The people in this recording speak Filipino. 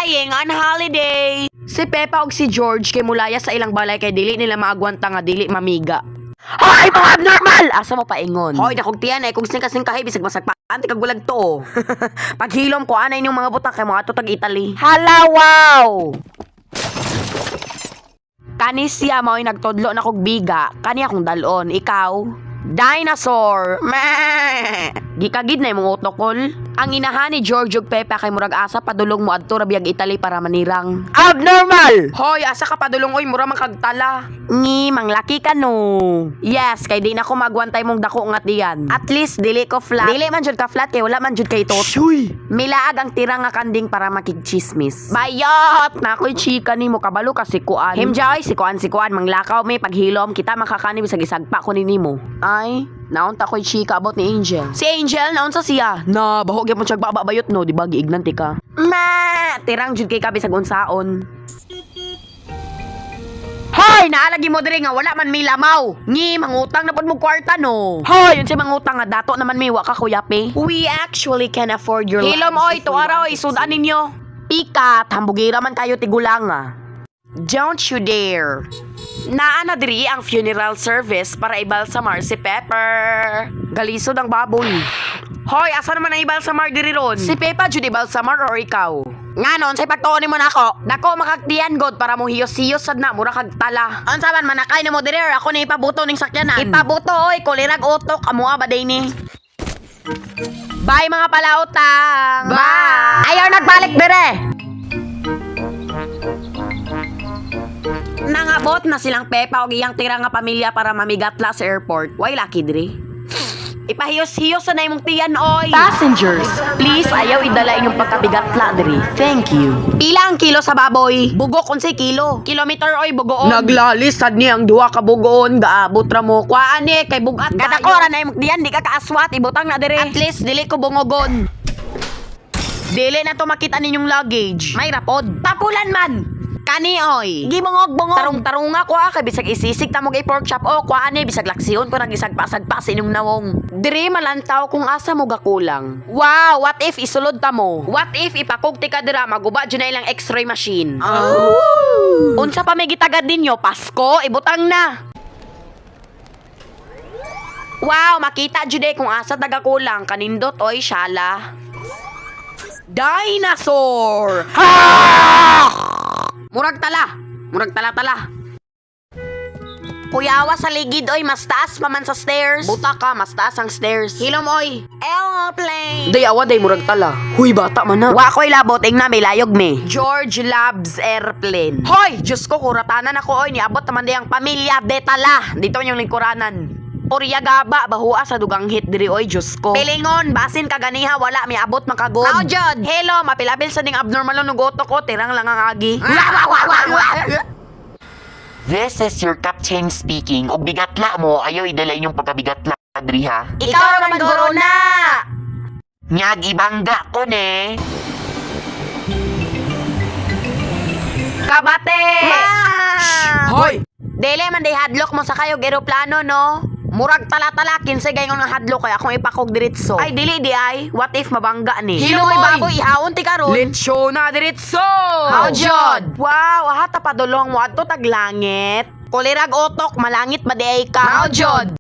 Flying on holiday. Si Pepa og si George kay mulaya sa ilang balay kay dili nila maagwanta nga dili mamiga. Hoy mga abnormal! Asa mo paingon? Hoy nakugtiyan ay kung kasing kahay bisag masagpaan ti kagulag to. Paghilom ko anay ning mga butak kay mga tutag Italy. Hala wow! Kani siya mao'y nagtodlo na kog biga, kani akong dalon, ikaw? Dinosaur! Meh! Gikagid na imong utokol. Ang inahan ni George ug Pepa kay murag asa padulong mo adto ra biyag Italy para manirang. Abnormal! Hoy, asa ka padulong oy mura man kagtala. Ngi, manglaki ka no. Yes, kay di na ko magwantay mong dako ngat diyan. At least dili ko flat. Dili man jud ka flat kay wala man jud kay tot. Shuy! Milaag ang tira nga kanding para makigchismis. Bayot! Na ako'y chika nimo kabalo ka si Kuan. Himjay, si Kuan manglakaw may paghilom kita makakani bisag isagpa ko nimo. Ay, naunta ko'y chika about ni Angel. Si Angel, naunsa siya? Na, bahog yung siyag babayot no, di ba? Giignanti ka. Ma! Tirang jud kay kabi sa unsaon. Hoy! Naalagi mo diri nga wala man may lamaw. Ngi, mangutang na pod mo kwarta no. Hoy! Yun si mangutang nga dato naman may waka kuyapi. We actually can afford your life. Hilom oy, tuara oy, sudan ninyo. Pikat, hambugira man kayo tigulanga. Don't you dare. Naana diri ang funeral service para ibalsamar si Pepper. Galisod ang baboy. Hoy, asa naman ang ibalsamar diri ron? Si Pepa jud ibalsamar or ikaw? Nganon, say pagtuon mo nako. Dako makagtiyan god para mo hiyos-hiyos sad na mura kag tala. Unsa man manakay nimo diri or ako ni ipabuto ning sakyanan? Ipabuto oy, kulirag utok amo ba day ni? Bye mga palautang. Bye. Ayaw nagbalik dire. Nangabot na silang Pepa og iyang tira nga pamilya para mamigatla sa airport. Way lucky diri. Ipahiyos-hiyos na imong tiyan oy. Passengers, please ayaw idala inyong pagkabigatla diri. Thank you. Pila ang kilo sa baboy? Bugok unsay kilo? Kilometer oy bugoon. Naglalis sad ni ang duha ka bugoon gaabot ra mo. Kuan ni kay bugat. Gadakora na imong tiyan di ka kaaswat ibutang na diri. At least dili ko bungogon. Dili na to makita ninyong luggage. May rapod. Papulan man. Kani oy. Gibungog-bungog. Tarong-tarunga ko kay bisag isisig ta mo gay pork chop o kuan ni bisag laksiyon ko nagisagpa-sagpa sa inyong nawong. Diri malantaw kung asa mo gakulang. Wow, what if isulod ta mo? What if ipakugti ka dira maguba jud na ilang X-ray machine? Oh. Unsa pa may gitagad ninyo? Pasko, ibutang na. Wow, makita jud kung asa tagakulang kanindot oy syala. Dinosaur! Ha! Murag tala. Kuyawa sa ligid oy, mas taas pa man sa stairs. Buta ka, mas taas ang stairs. Hilom oy. Aeroplane. Dayawa day murag tala. Huy bata man na. Wa ko'y labot na may layog me. George loves airplane. Hoy, Diyos ko kuratanan ako oy, niabot naman day ang pamilya de tala. Dito yung lingkuranan. Orya gaba, bahua sa dugang hit diri oy, Diyos ko. Pilingon, basin kaganiha, wala, may abot makagod. Now, Jod, hello, mapilabil sa ding abnormal nugoto ko, tirang lang ang agi. This is your captain speaking. Og bigatla mo, ayaw idala inyong pagkabigatla, diri ha? Ikaw naman guro na! Nyag ibangga ko ne. Kabate! Hoy! Dele man day hadlok mo sa kayo eroplano no? Murag tala-tala kinsay gayon nga hadlok kay akong ipakog diretso. Ay dili di ay, what if mabangga ni? Hiloy! Hiloy baboy ihawon ti karon. Lechon na diretso! How jud? Wow, hata padulong mo adto tag langit. Kulirag otok malangit ba di ay ka? How jud?